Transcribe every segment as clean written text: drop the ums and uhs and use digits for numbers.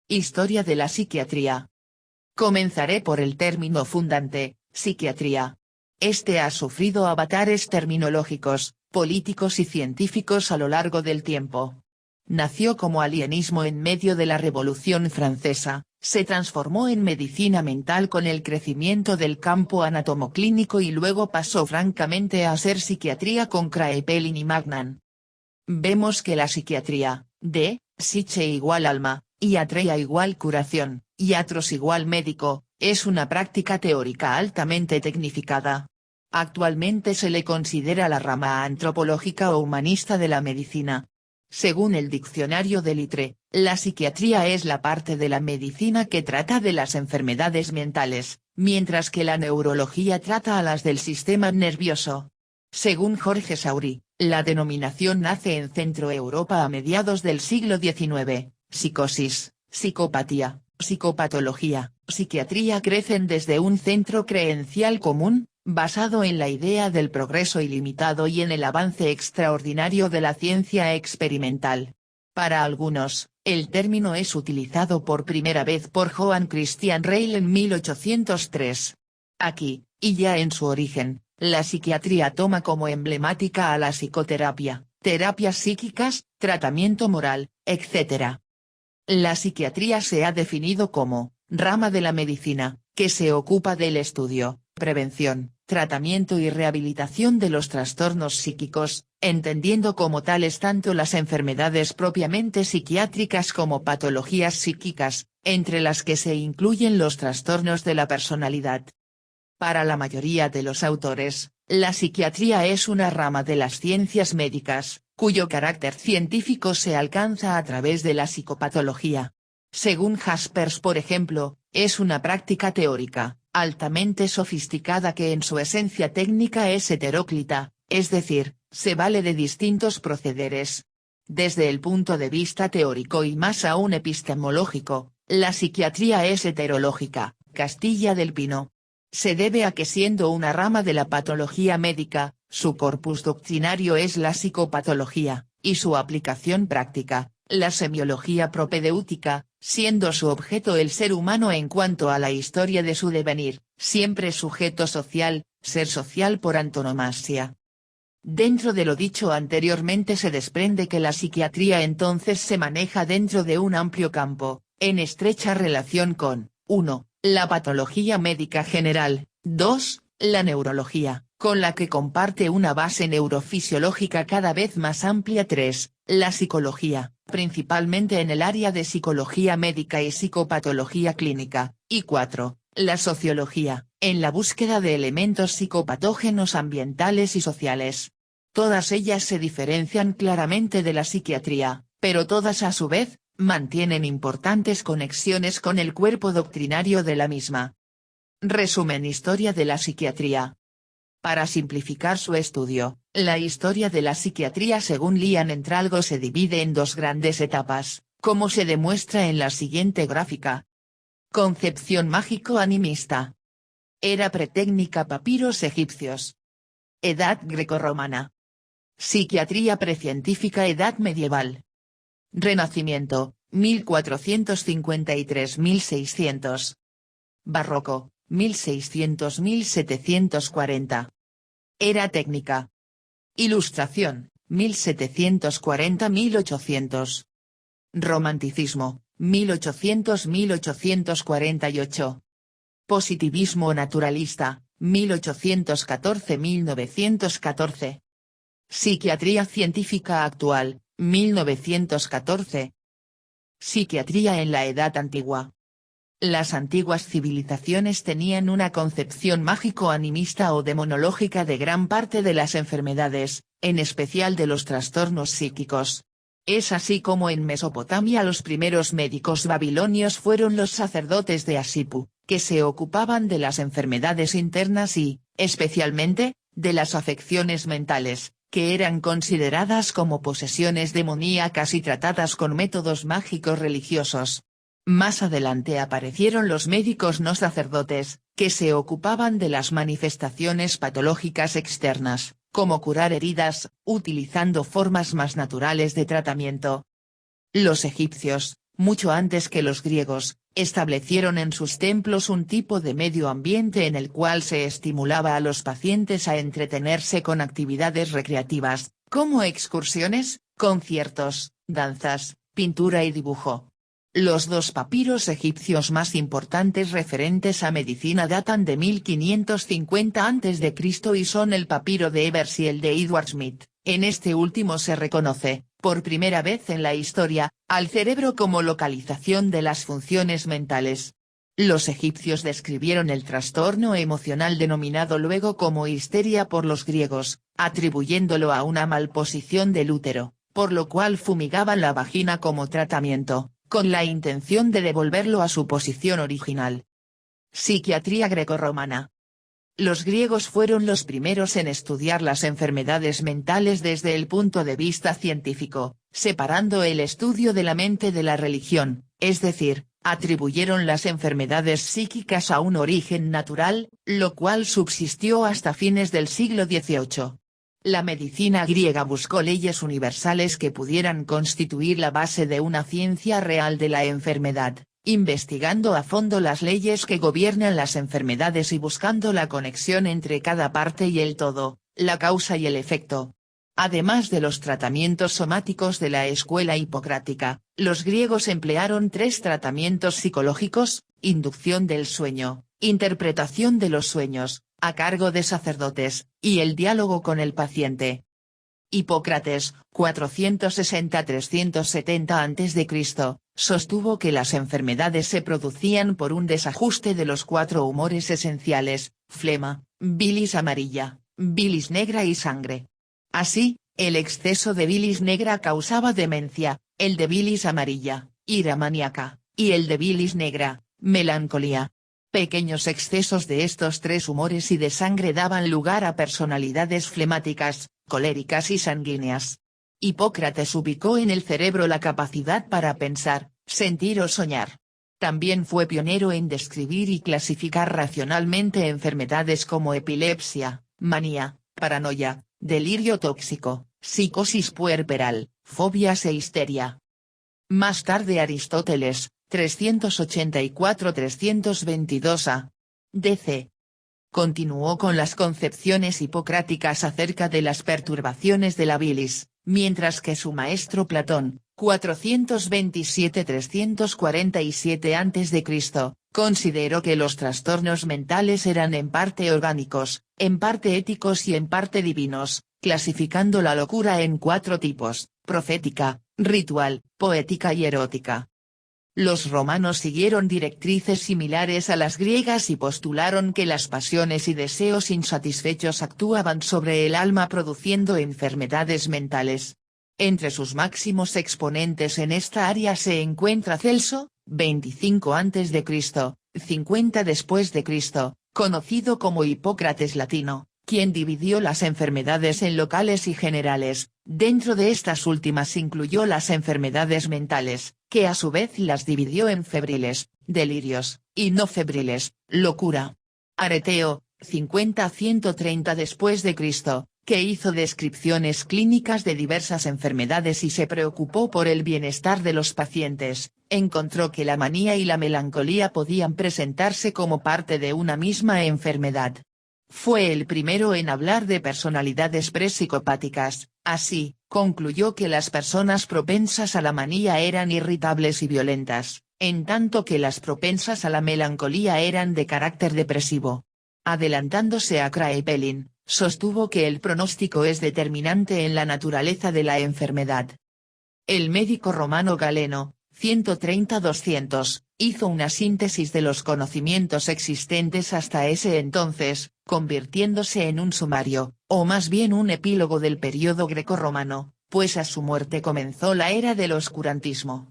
Historia de la psiquiatría. Comenzaré por el término fundante, psiquiatría. Este ha sufrido avatares terminológicos, políticos y científicos a lo largo del tiempo. Nació como alienismo en medio de la Revolución Francesa, se transformó en medicina mental con el crecimiento del campo anatomoclínico y luego pasó francamente a ser psiquiatría con Kraepelin y Magnan. Vemos que la psiquiatría, de, psiche igual alma, y atreia igual curación, y atros igual médico, es una práctica teórica altamente tecnificada. Actualmente se le considera la rama antropológica o humanista de la medicina. Según el diccionario de Litre, la psiquiatría es la parte de la medicina que trata de las enfermedades mentales, mientras que la neurología trata a las del sistema nervioso. Según Jorge Saurí, la denominación nace en Centro Europa a mediados del siglo XIX, psicosis, psicopatía, psicopatología, psiquiatría crecen desde un centro creencial común, basado en la idea del progreso ilimitado y en el avance extraordinario de la ciencia experimental. Para algunos, el término es utilizado por primera vez por Johann Christian Reil en 1803. Aquí, y ya en su origen, la psiquiatría toma como emblemática a la psicoterapia, terapias psíquicas, tratamiento moral, etc. La psiquiatría se ha definido como, rama de la medicina, que se ocupa del estudio, prevención, tratamiento y rehabilitación de los trastornos psíquicos, entendiendo como tales tanto las enfermedades propiamente psiquiátricas como patologías psíquicas, entre las que se incluyen los trastornos de la personalidad. Para la mayoría de los autores, la psiquiatría es una rama de las ciencias médicas, cuyo carácter científico se alcanza a través de la psicopatología. Según Jaspers por ejemplo, es una práctica teórica, altamente sofisticada que en su esencia técnica es heteróclita, es decir, se vale de distintos procederes. Desde el punto de vista teórico y más aún epistemológico, la psiquiatría es heterológica, Castilla del Pino. Se debe a que siendo una rama de la patología médica, su corpus doctrinario es la psicopatología, y su aplicación práctica, la semiología propedéutica, siendo su objeto el ser humano en cuanto a la historia de su devenir, siempre sujeto social, ser social por antonomasia. Dentro de lo dicho anteriormente se desprende que la psiquiatría entonces se maneja dentro de un amplio campo, en estrecha relación con, 1. La patología médica general, 2. La neurología, con la que comparte una base neurofisiológica cada vez más amplia 3. La psicología, principalmente en el área de psicología médica y psicopatología clínica, y 4. La sociología, en la búsqueda de elementos psicopatógenos ambientales y sociales. Todas ellas se diferencian claramente de la psiquiatría, pero todas a su vez, mantienen importantes conexiones con el cuerpo doctrinario de la misma. Resumen: Historia de la psiquiatría. Para simplificar su estudio, la historia de la psiquiatría según Lian Entralgo se divide en dos grandes etapas, como se demuestra en la siguiente gráfica. Concepción mágico-animista. Era pretécnica, papiros egipcios. Edad grecorromana. Psiquiatría precientífica, edad medieval. Renacimiento, 1453-1600. Barroco, 1600-1740. Era técnica. Ilustración, 1740-1800. Romanticismo, 1800-1848. Positivismo naturalista, 1814-1914. Psiquiatría científica actual, 1914. Psiquiatría en la Edad Antigua. Las antiguas civilizaciones tenían una concepción mágico-animista o demonológica de gran parte de las enfermedades, en especial de los trastornos psíquicos. Es así como en Mesopotamia los primeros médicos babilonios fueron los sacerdotes de Asipu, que se ocupaban de las enfermedades internas y, especialmente, de las afecciones mentales, que eran consideradas como posesiones demoníacas y tratadas con métodos mágicos religiosos. Más adelante aparecieron los médicos no sacerdotes, que se ocupaban de las manifestaciones patológicas externas, como curar heridas, utilizando formas más naturales de tratamiento. Los egipcios, mucho antes que los griegos, establecieron en sus templos un tipo de medio ambiente en el cual se estimulaba a los pacientes a entretenerse con actividades recreativas, como excursiones, conciertos, danzas, pintura y dibujo. Los dos papiros egipcios más importantes referentes a medicina datan de 1550 a.C. y son el papiro de Evers y el de Edward Smith. En este último se reconoce, por primera vez en la historia, al cerebro como localización de las funciones mentales. Los egipcios describieron el trastorno emocional denominado luego como histeria por los griegos, atribuyéndolo a una malposición del útero, por lo cual fumigaban la vagina como tratamiento, con la intención de devolverlo a su posición original. Psiquiatría grecorromana. Los griegos fueron los primeros en estudiar las enfermedades mentales desde el punto de vista científico, separando el estudio de la mente de la religión, es decir, atribuyeron las enfermedades psíquicas a un origen natural, lo cual subsistió hasta fines del siglo XVIII. La medicina griega buscó leyes universales que pudieran constituir la base de una ciencia real de la enfermedad, investigando a fondo las leyes que gobiernan las enfermedades y buscando la conexión entre cada parte y el todo, la causa y el efecto. Además de los tratamientos somáticos de la escuela hipocrática, los griegos emplearon 3 tratamientos psicológicos: inducción del sueño, interpretación de los sueños, a cargo de sacerdotes, y el diálogo con el paciente. Hipócrates, 460-370 a.C., sostuvo que las enfermedades se producían por un desajuste de los 4 humores esenciales: flema, bilis amarilla, bilis negra y sangre. Así, el exceso de bilis negra causaba demencia, el de bilis amarilla, ira maníaca, y el de bilis negra, melancolía. Pequeños excesos de estos 3 humores y de sangre daban lugar a personalidades flemáticas, coléricas y sanguíneas. Hipócrates ubicó en el cerebro la capacidad para pensar, sentir o soñar. También fue pionero en describir y clasificar racionalmente enfermedades como epilepsia, manía, paranoia, delirio tóxico, psicosis puerperal, fobias e histeria. Más tarde Aristóteles, 384-322 a.C., continuó con las concepciones hipocráticas acerca de las perturbaciones de la bilis, mientras que su maestro Platón, 427-347 a.C., consideró que los trastornos mentales eran en parte orgánicos, en parte éticos y en parte divinos, clasificando la locura en 4 tipos: profética, ritual, poética y erótica. Los romanos siguieron directrices similares a las griegas y postularon que las pasiones y deseos insatisfechos actuaban sobre el alma produciendo enfermedades mentales. Entre sus máximos exponentes en esta área se encuentra Celso, 25 a.C., 50 después de Cristo, conocido como Hipócrates latino, quien dividió las enfermedades en locales y generales. Dentro de estas últimas incluyó las enfermedades mentales, que a su vez las dividió en febriles, delirios, y no febriles, locura. Areteo, 50-130 después de Cristo, que hizo descripciones clínicas de diversas enfermedades y se preocupó por el bienestar de los pacientes, encontró que la manía y la melancolía podían presentarse como parte de una misma enfermedad. Fue el primero en hablar de personalidades presicopáticas. Así, concluyó que las personas propensas a la manía eran irritables y violentas, en tanto que las propensas a la melancolía eran de carácter depresivo. Adelantándose a Kraepelin, sostuvo que el pronóstico es determinante en la naturaleza de la enfermedad. El médico romano Galeno, 130-200, hizo una síntesis de los conocimientos existentes hasta ese entonces, convirtiéndose en un sumario, o más bien un epílogo del período grecorromano, pues a su muerte comenzó la era del oscurantismo.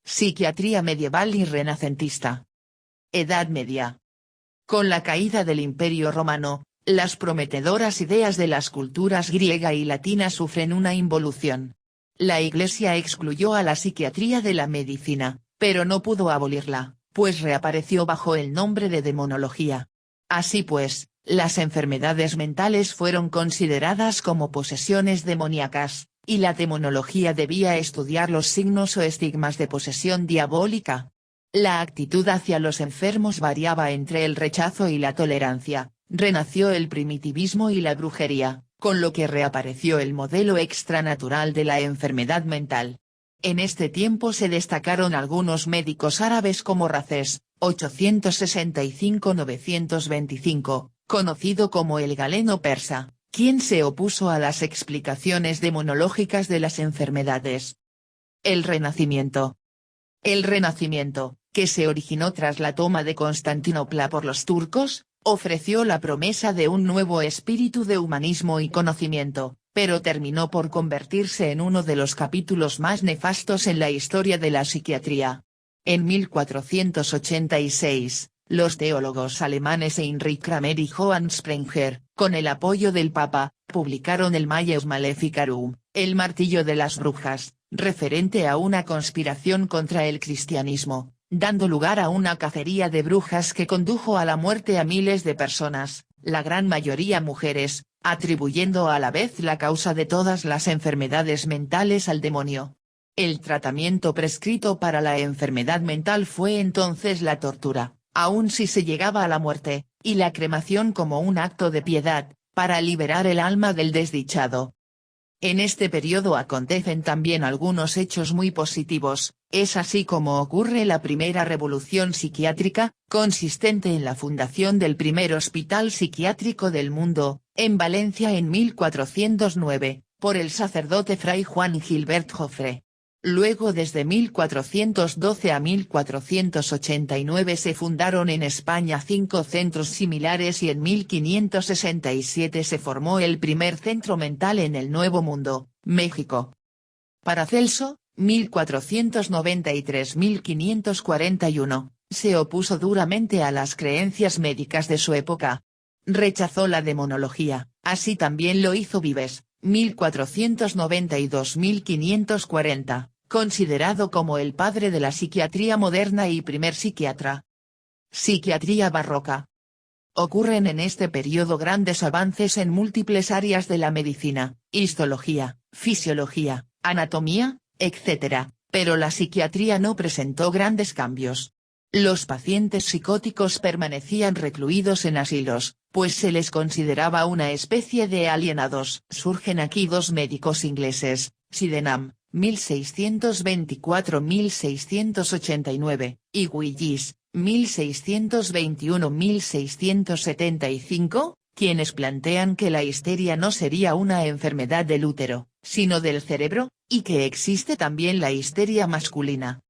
Psiquiatría medieval y renacentista. Edad Media. Con la caída del Imperio Romano, las prometedoras ideas de las culturas griega y latina sufren una involución. La Iglesia excluyó a la psiquiatría de la medicina, pero no pudo abolirla, pues reapareció bajo el nombre de demonología. Así pues, las enfermedades mentales fueron consideradas como posesiones demoníacas, y la demonología debía estudiar los signos o estigmas de posesión diabólica. La actitud hacia los enfermos variaba entre el rechazo y la tolerancia. Renació el primitivismo y la brujería, con lo que reapareció el modelo extranatural de la enfermedad mental. En este tiempo se destacaron algunos médicos árabes como Racés, 865-925, conocido como el Galeno persa, quien se opuso a las explicaciones demonológicas de las enfermedades. El Renacimiento. El Renacimiento, que se originó tras la toma de Constantinopla por los turcos, ofreció la promesa de un nuevo espíritu de humanismo y conocimiento, pero terminó por convertirse en uno de los capítulos más nefastos en la historia de la psiquiatría. En 1486, los teólogos alemanes Heinrich Kramer y Johann Sprenger, con el apoyo del Papa, publicaron el Malleus Maleficarum, el martillo de las brujas, referente a una conspiración contra el cristianismo, dando lugar a una cacería de brujas que condujo a la muerte a miles de personas, la gran mayoría mujeres, atribuyendo a la vez la causa de todas las enfermedades mentales al demonio. El tratamiento prescrito para la enfermedad mental fue entonces la tortura, aun si se llegaba a la muerte, y la cremación como un acto de piedad, para liberar el alma del desdichado. En este periodo acontecen también algunos hechos muy positivos, es así como ocurre la primera revolución psiquiátrica, consistente en la fundación del primer hospital psiquiátrico del mundo, en Valencia en 1409, por el sacerdote fray Juan Gilbert Joffre. Luego desde 1412 a 1489 se fundaron en España 5 centros similares y en 1567 se formó el primer centro mental en el Nuevo Mundo, México. Paracelso, 1493-1541, se opuso duramente a las creencias médicas de su época. Rechazó la demonología, así también lo hizo Vives, 1492-1540, considerado como el padre de la psiquiatría moderna y primer psiquiatra. Psiquiatría barroca. Ocurren en este periodo grandes avances en múltiples áreas de la medicina, histología, fisiología, anatomía, etc., pero la psiquiatría no presentó grandes cambios. Los pacientes psicóticos permanecían recluidos en asilos, pues se les consideraba una especie de alienados. Surgen aquí dos médicos ingleses, Sydenham, 1624-1689, y Willis, 1621-1675, quienes plantean que la histeria no sería una enfermedad del útero, sino del cerebro, y que existe también la histeria masculina.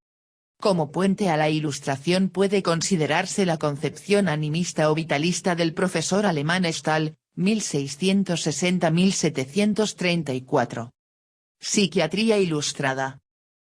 Como puente a la Ilustración puede considerarse la concepción animista o vitalista del profesor alemán Stahl, 1660-1734. Psiquiatría ilustrada.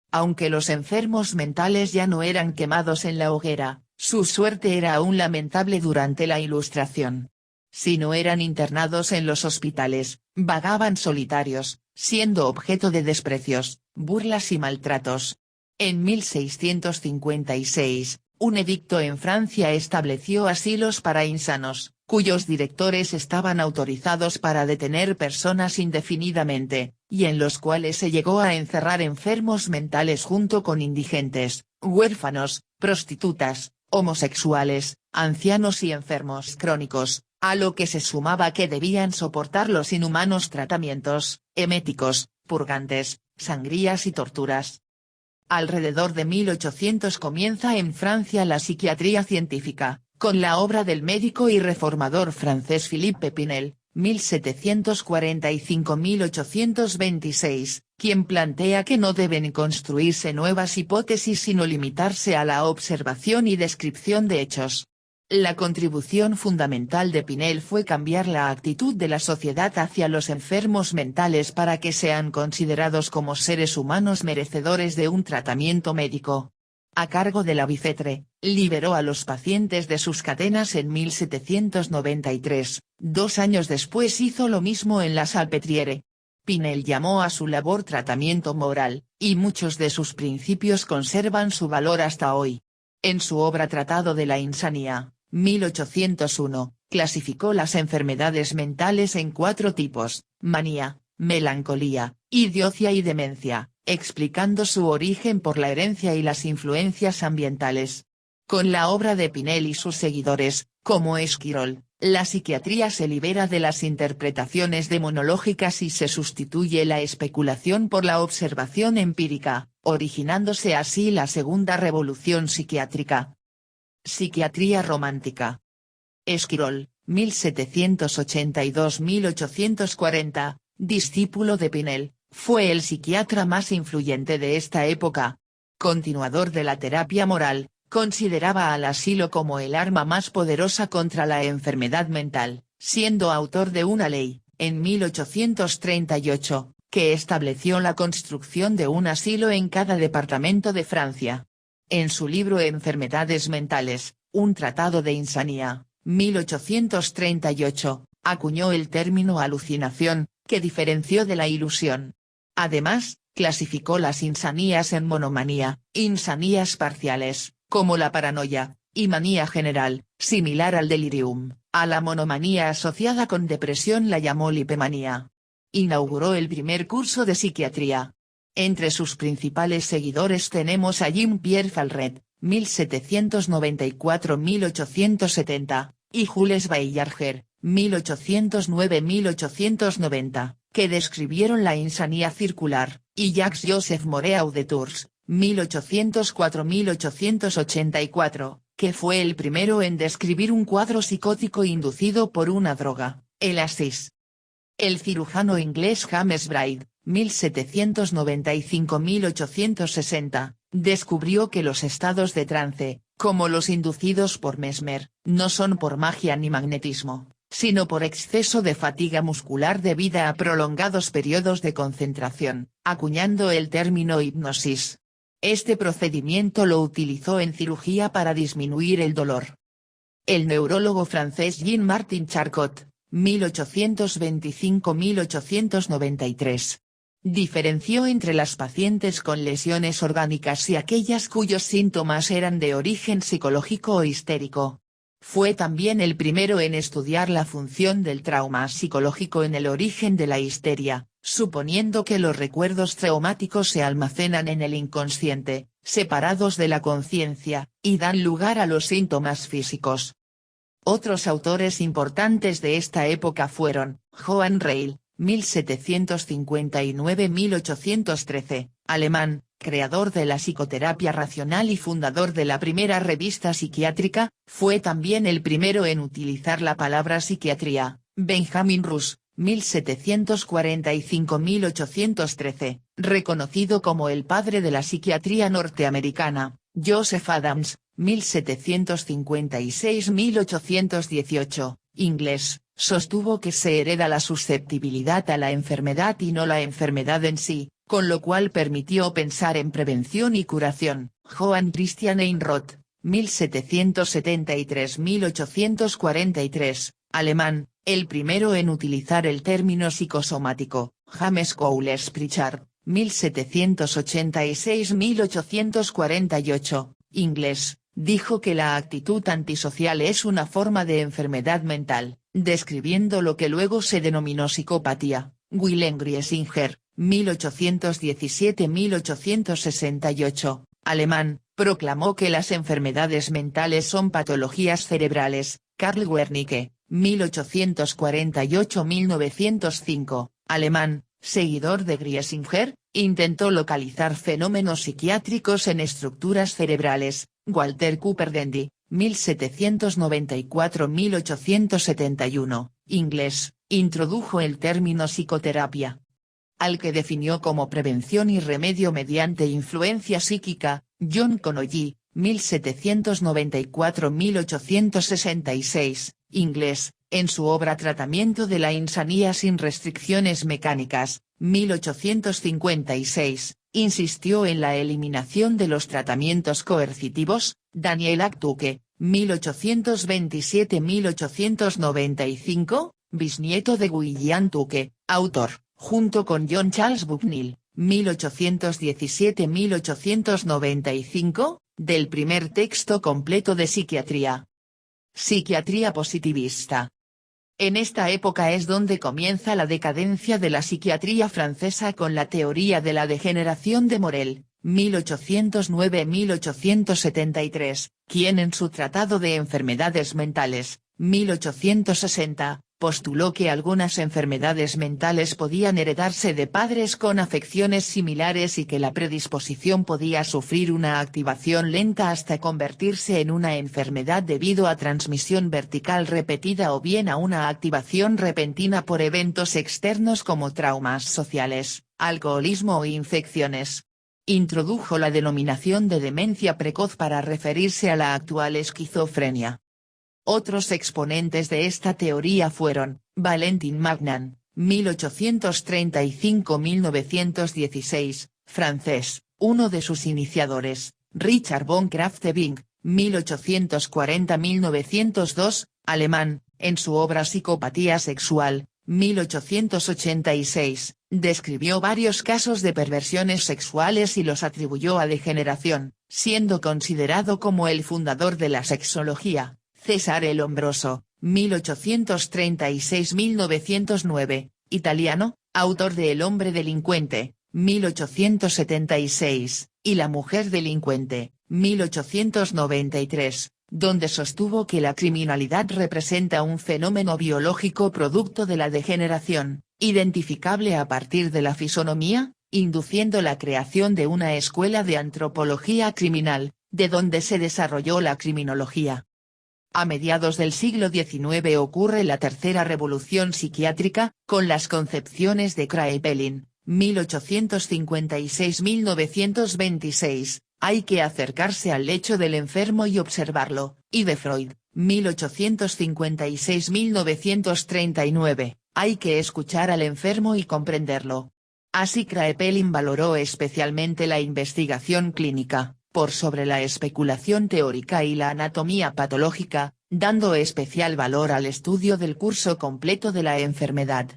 Aunque los enfermos mentales ya no eran quemados en la hoguera, su suerte era aún lamentable durante la Ilustración. Si no eran internados en los hospitales, vagaban solitarios, siendo objeto de desprecios, burlas y maltratos. En 1656, un edicto en Francia estableció asilos para insanos, cuyos directores estaban autorizados para detener personas indefinidamente, y en los cuales se llegó a encerrar enfermos mentales junto con indigentes, huérfanos, prostitutas, homosexuales, ancianos y enfermos crónicos, a lo que se sumaba que debían soportar los inhumanos tratamientos, eméticos, purgantes, sangrías y torturas. Alrededor de 1800 comienza en Francia la psiquiatría científica, con la obra del médico y reformador francés Philippe Pinel, 1745-1826, quien plantea que no deben construirse nuevas hipótesis sino limitarse a la observación y descripción de hechos. La contribución fundamental de Pinel fue cambiar la actitud de la sociedad hacia los enfermos mentales para que sean considerados como seres humanos merecedores de un tratamiento médico. A cargo de la Bicêtre, liberó a los pacientes de sus cadenas en 1793, 2 años después hizo lo mismo en la Salpêtrière. Pinel llamó a su labor tratamiento moral, y muchos de sus principios conservan su valor hasta hoy. En su obra Tratado de la Insania, 1801, clasificó las enfermedades mentales en 4 tipos: manía, melancolía, idiocia y demencia, explicando su origen por la herencia y las influencias ambientales. Con la obra de Pinel y sus seguidores, como Esquirol, la psiquiatría se libera de las interpretaciones demonológicas y se sustituye la especulación por la observación empírica, originándose así la segunda revolución psiquiátrica. Psiquiatría romántica. Esquirol, 1782-1840, discípulo de Pinel, fue el psiquiatra más influyente de esta época. Continuador de la terapia moral, consideraba al asilo como el arma más poderosa contra la enfermedad mental, siendo autor de una ley, en 1838, que estableció la construcción de un asilo en cada departamento de Francia. En su libro Enfermedades mentales, un tratado de insanía, 1838, acuñó el término alucinación, que diferenció de la ilusión. Además, clasificó las insanías en monomanía, insanías parciales, como la paranoia, y manía general, similar al delirium. A la monomanía asociada con depresión la llamó lipemanía. Inauguró el primer curso de psiquiatría. Entre sus principales seguidores tenemos a Jean-Pierre Falret, 1794-1870, y Jules Baillarger, 1809-1890, que describieron la insanía circular, y Jacques-Joseph Moreau de Tours, 1804-1884, que fue el primero en describir un cuadro psicótico inducido por una droga, el haschís. El cirujano inglés James Braid, 1795-1860, descubrió que los estados de trance, como los inducidos por Mesmer, no son por magia ni magnetismo, sino por exceso de fatiga muscular debida a prolongados periodos de concentración, acuñando el término hipnosis. Este procedimiento lo utilizó en cirugía para disminuir el dolor. El neurólogo francés Jean-Martin Charcot, 1825-1893. Diferenció entre las pacientes con lesiones orgánicas y aquellas cuyos síntomas eran de origen psicológico o histérico. Fue también el primero en estudiar la función del trauma psicológico en el origen de la histeria, suponiendo que los recuerdos traumáticos se almacenan en el inconsciente, separados de la conciencia, y dan lugar a los síntomas físicos. Otros autores importantes de esta época fueron, Johann Reil, 1759-1813, alemán, creador de la psicoterapia racional y fundador de la primera revista psiquiátrica, fue también el primero en utilizar la palabra psiquiatría. Benjamin Rush, 1745-1813, reconocido como el padre de la psiquiatría norteamericana. Joseph Adams, 1756-1818, inglés, sostuvo que se hereda la susceptibilidad a la enfermedad y no la enfermedad en sí, con lo cual permitió pensar en prevención y curación. Johann Christian Einroth, 1773-1843, alemán, el primero en utilizar el término psicosomático. James Cowles Pritchard, 1786-1848, inglés, dijo que la actitud antisocial es una forma de enfermedad mental, describiendo lo que luego se denominó psicopatía. Willem Griesinger, 1817-1868, alemán, proclamó que las enfermedades mentales son patologías cerebrales. Karl Wernicke, 1848-1905, alemán, seguidor de Griesinger, intentó localizar fenómenos psiquiátricos en estructuras cerebrales. Walter Cooper Dendy, 1794-1871, inglés, introdujo el término psicoterapia, al que definió como prevención y remedio mediante influencia psíquica. John Connolly, 1794-1866, inglés, en su obra Tratamiento de la insanía sin restricciones mecánicas, 1856, insistió en la eliminación de los tratamientos coercitivos. Daniel Aktuke, 1827-1895, bisnieto de William Tuke, autor, junto con John Charles Bucknell, 1817-1895, del primer texto completo de psiquiatría. Psiquiatría positivista. En esta época es donde comienza la decadencia de la psiquiatría francesa con la teoría de la degeneración de Morel, 1809-1873, quien en su Tratado de Enfermedades Mentales, 1860, postuló que algunas enfermedades mentales podían heredarse de padres con afecciones similares y que la predisposición podía sufrir una activación lenta hasta convertirse en una enfermedad debido a transmisión vertical repetida o bien a una activación repentina por eventos externos como traumas sociales, alcoholismo o infecciones. Introdujo la denominación de demencia precoz para referirse a la actual esquizofrenia. Otros exponentes de esta teoría fueron, Valentin Magnan, 1835-1916, francés, uno de sus iniciadores, Richard von Kraftwerk, 1840-1902, alemán, en su obra Psicopatía sexual, 1886, describió varios casos de perversiones sexuales y los atribuyó a degeneración, siendo considerado como el fundador de la sexología. Cesare Lombroso, 1836-1909, italiano, autor de El hombre delincuente, 1876, y La mujer delincuente, 1893, donde sostuvo que la criminalidad representa un fenómeno biológico producto de la degeneración, identificable a partir de la fisonomía, induciendo la creación de una escuela de antropología criminal, de donde se desarrolló la criminología. A mediados del siglo XIX ocurre la tercera revolución psiquiátrica, con las concepciones de Kraepelin, 1856-1926, hay que acercarse al lecho del enfermo y observarlo, y de Freud, 1856-1939, hay que escuchar al enfermo y comprenderlo. Así Kraepelin valoró especialmente la investigación clínica, por sobre la especulación teórica y la anatomía patológica, dando especial valor al estudio del curso completo de la enfermedad.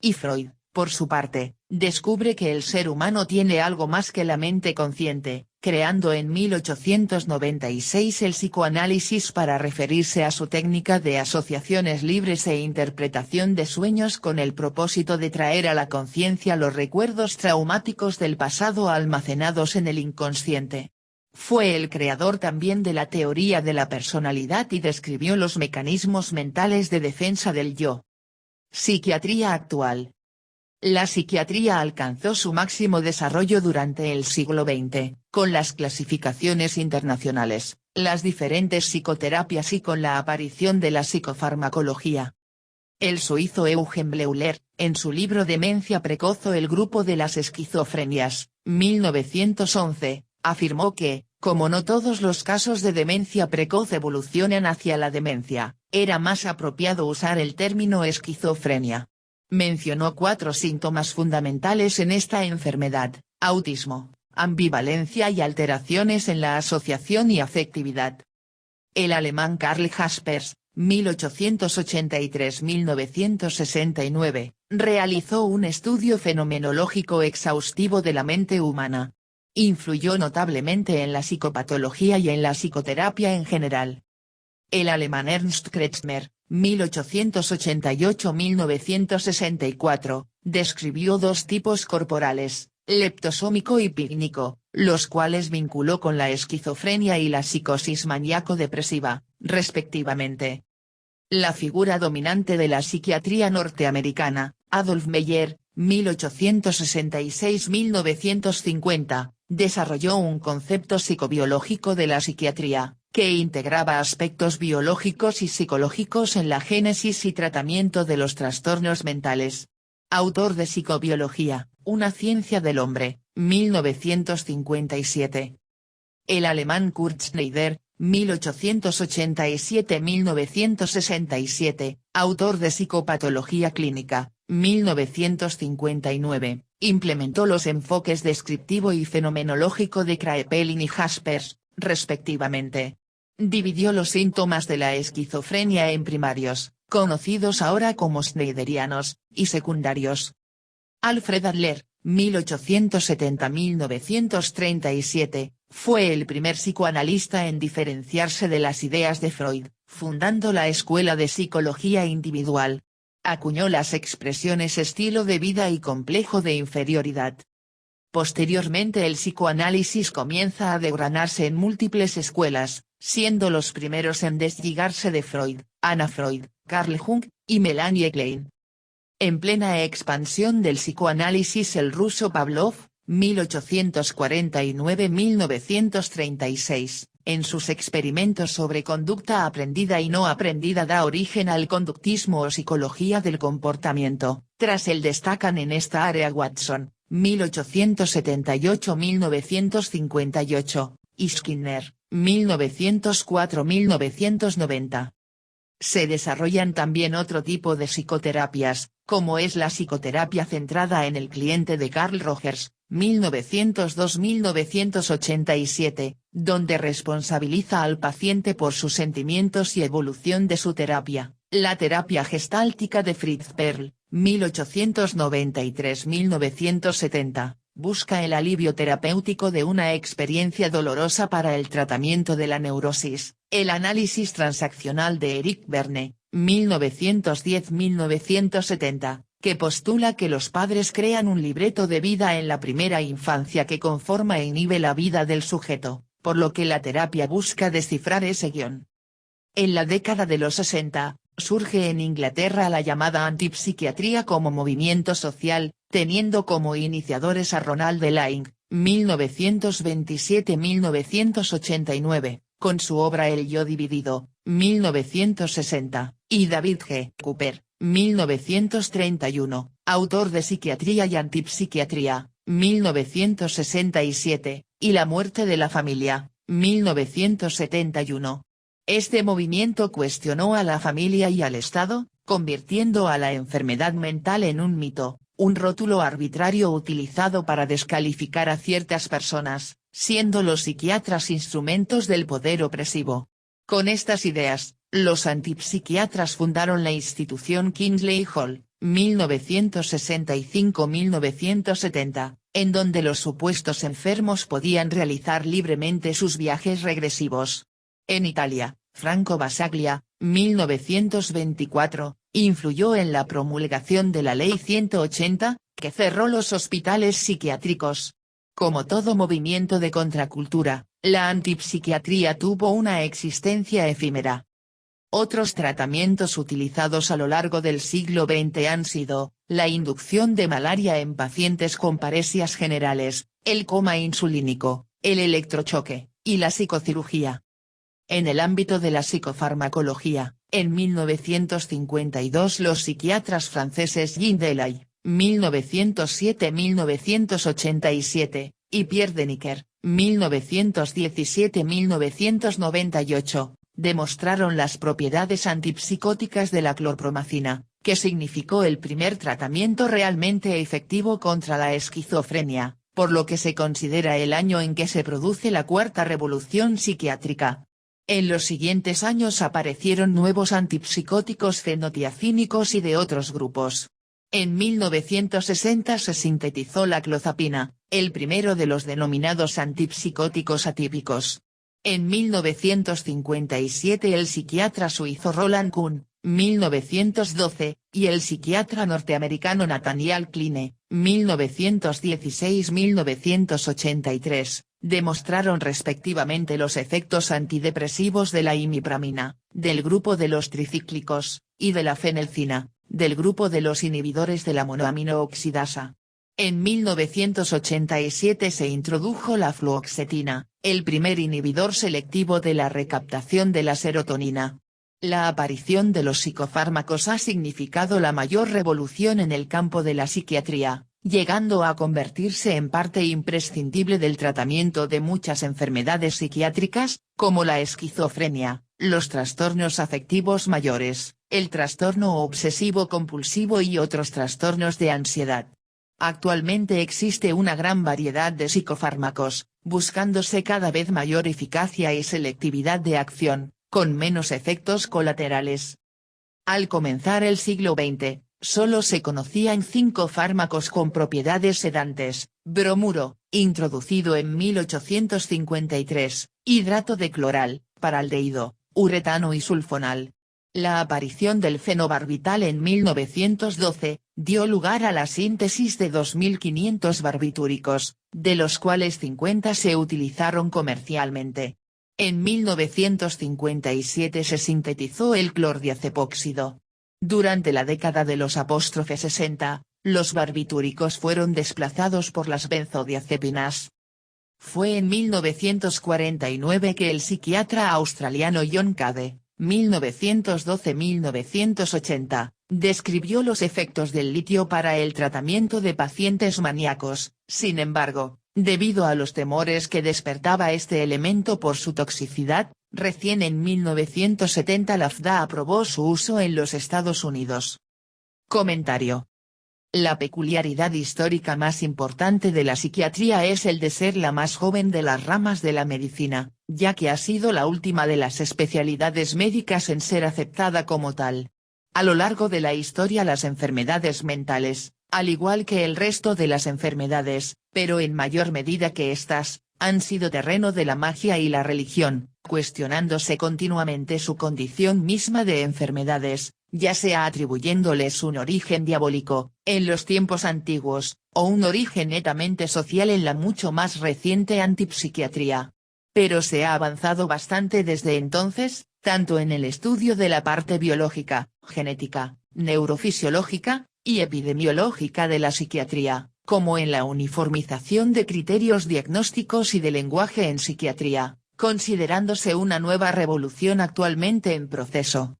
Y Freud, por su parte, descubre que el ser humano tiene algo más que la mente consciente, creando en 1896 el psicoanálisis para referirse a su técnica de asociaciones libres e interpretación de sueños con el propósito de traer a la conciencia los recuerdos traumáticos del pasado almacenados en el inconsciente. Fue el creador también de la teoría de la personalidad y describió los mecanismos mentales de defensa del yo. Psiquiatría actual. La psiquiatría alcanzó su máximo desarrollo durante el siglo XX, con las clasificaciones internacionales, las diferentes psicoterapias y con la aparición de la psicofarmacología. El suizo Eugen Bleuler, en su libro Demencia precoz o el grupo de las esquizofrenias, 1911, afirmó que, como no todos los casos de demencia precoz evolucionan hacia la demencia, era más apropiado usar el término esquizofrenia. Mencionó 4 síntomas fundamentales en esta enfermedad: autismo, ambivalencia y alteraciones en la asociación y afectividad. El alemán Karl Jaspers, 1883-1969, realizó un estudio fenomenológico exhaustivo de la mente humana. Influyó notablemente en la psicopatología y en la psicoterapia en general. El alemán Ernst Kretschmer, 1888-1964, describió 2 tipos corporales, leptosómico y pícnico, los cuales vinculó con la esquizofrenia y la psicosis maníaco-depresiva, respectivamente. La figura dominante de la psiquiatría norteamericana, Adolf Meyer, 1866-1950, desarrolló un concepto psicobiológico de la psiquiatría, que integraba aspectos biológicos y psicológicos en la génesis y tratamiento de los trastornos mentales. Autor de Psicobiología, una ciencia del hombre, 1957. El alemán Kurt Schneider, 1887-1967, autor de Psicopatología clínica, 1959, implementó los enfoques descriptivo y fenomenológico de Kraepelin y Jaspers, respectivamente. Dividió los síntomas de la esquizofrenia en primarios, conocidos ahora como schneiderianos, y secundarios. Alfred Adler, 1870-1937, fue el primer psicoanalista en diferenciarse de las ideas de Freud, fundando la Escuela de Psicología Individual, Acuñó las expresiones estilo de vida y complejo de inferioridad. Posteriormente el psicoanálisis comienza a desgranarse en múltiples escuelas, siendo los primeros en desligarse de Freud, Anna Freud, Carl Jung, y Melanie Klein. En plena expansión del psicoanálisis el ruso Pavlov, 1849-1936, en sus experimentos sobre conducta aprendida y no aprendida da origen al conductismo o psicología del comportamiento. Tras él destacan en esta área Watson, 1878-1958, y Skinner, 1904-1990. Se desarrollan también otro tipo de psicoterapias, como es la psicoterapia centrada en el cliente de Carl Rogers, 1902-1987, donde responsabiliza al paciente por sus sentimientos y evolución de su terapia. La terapia gestáltica de Fritz Perl, 1893-1970, busca el alivio terapéutico de una experiencia dolorosa para el tratamiento de la neurosis. El análisis transaccional de Eric Berne, 1910-1970, que postula que los padres crean un libreto de vida en la primera infancia que conforma e inhibe la vida del sujeto, por lo que la terapia busca descifrar ese guión. En la década de los 60, surge en Inglaterra la llamada antipsiquiatría como movimiento social, teniendo como iniciadores a Ronald Delaing, 1927-1989, con su obra El yo dividido, 1960, y David G. Cooper, 1931, autor de Psiquiatría y Antipsiquiatría, 1967, y La muerte de la familia, 1971. Este movimiento cuestionó a la familia y al Estado, convirtiendo a la enfermedad mental en un mito, un rótulo arbitrario utilizado para descalificar a ciertas personas, siendo los psiquiatras instrumentos del poder opresivo. Con estas ideas, los antipsiquiatras fundaron la institución Kingsley Hall, 1965-1970, en donde los supuestos enfermos podían realizar libremente sus viajes regresivos. En Italia, Franco Basaglia, 1924, influyó en la promulgación de la Ley 180, que cerró los hospitales psiquiátricos. Como todo movimiento de contracultura, la antipsiquiatría tuvo una existencia efímera. Otros tratamientos utilizados a lo largo del siglo XX han sido, la inducción de malaria en pacientes con paresias generales, el coma insulínico, el electrochoque, y la psicocirugía. En el ámbito de la psicofarmacología, en 1952 los psiquiatras franceses Jean Delay, 1907-1987, y Pierre Deniker, 1917-1998, demostraron las propiedades antipsicóticas de la clorpromacina, que significó el primer tratamiento realmente efectivo contra la esquizofrenia, por lo que se considera el año en que se produce la cuarta revolución psiquiátrica. En los siguientes años aparecieron nuevos antipsicóticos fenotiazínicos y de otros grupos. En 1960 se sintetizó la clozapina, el primero de los denominados antipsicóticos atípicos. En 1957 el psiquiatra suizo Roland Kuhn, 1912, y el psiquiatra norteamericano Nathaniel Kline, 1916-1983, demostraron respectivamente los efectos antidepresivos de la imipramina, del grupo de los tricíclicos, y de la fenelcina, del grupo de los inhibidores de la monoaminooxidasa. En 1987 se introdujo la fluoxetina, el primer inhibidor selectivo de la recaptación de la serotonina. La aparición de los psicofármacos ha significado la mayor revolución en el campo de la psiquiatría, llegando a convertirse en parte imprescindible del tratamiento de muchas enfermedades psiquiátricas, como la esquizofrenia, los trastornos afectivos mayores, el trastorno obsesivo-compulsivo y otros trastornos de ansiedad. Actualmente existe una gran variedad de psicofármacos, buscándose cada vez mayor eficacia y selectividad de acción, con menos efectos colaterales. Al comenzar el siglo XX, solo se conocían 5 fármacos con propiedades sedantes: bromuro, introducido en 1853, hidrato de cloral, paraldehído, uretano y sulfonal. La aparición del fenobarbital en 1912, dio lugar a la síntesis de 2.500 barbitúricos, de los cuales 50 se utilizaron comercialmente. En 1957 se sintetizó el clordiazepóxido. Durante la década de los '60, los barbitúricos fueron desplazados por las benzodiazepinas. Fue en 1949 que el psiquiatra australiano John Cade, 1912-1980, describió los efectos del litio para el tratamiento de pacientes maníacos. Sin embargo, debido a los temores que despertaba este elemento por su toxicidad, recién en 1970 la FDA aprobó su uso en los Estados Unidos. Comentario. La peculiaridad histórica más importante de la psiquiatría es el de ser la más joven de las ramas de la medicina, ya que ha sido la última de las especialidades médicas en ser aceptada como tal. A lo largo de la historia las enfermedades mentales, al igual que el resto de las enfermedades, pero en mayor medida que estas, han sido terreno de la magia y la religión, cuestionándose continuamente su condición misma de enfermedades, ya sea atribuyéndoles un origen diabólico, en los tiempos antiguos, o un origen netamente social en la mucho más reciente antipsiquiatría. Pero se ha avanzado bastante desde entonces, tanto en el estudio de la parte biológica, genética, neurofisiológica, y epidemiológica de la psiquiatría, como en la uniformización de criterios diagnósticos y de lenguaje en psiquiatría, considerándose una nueva revolución actualmente en proceso.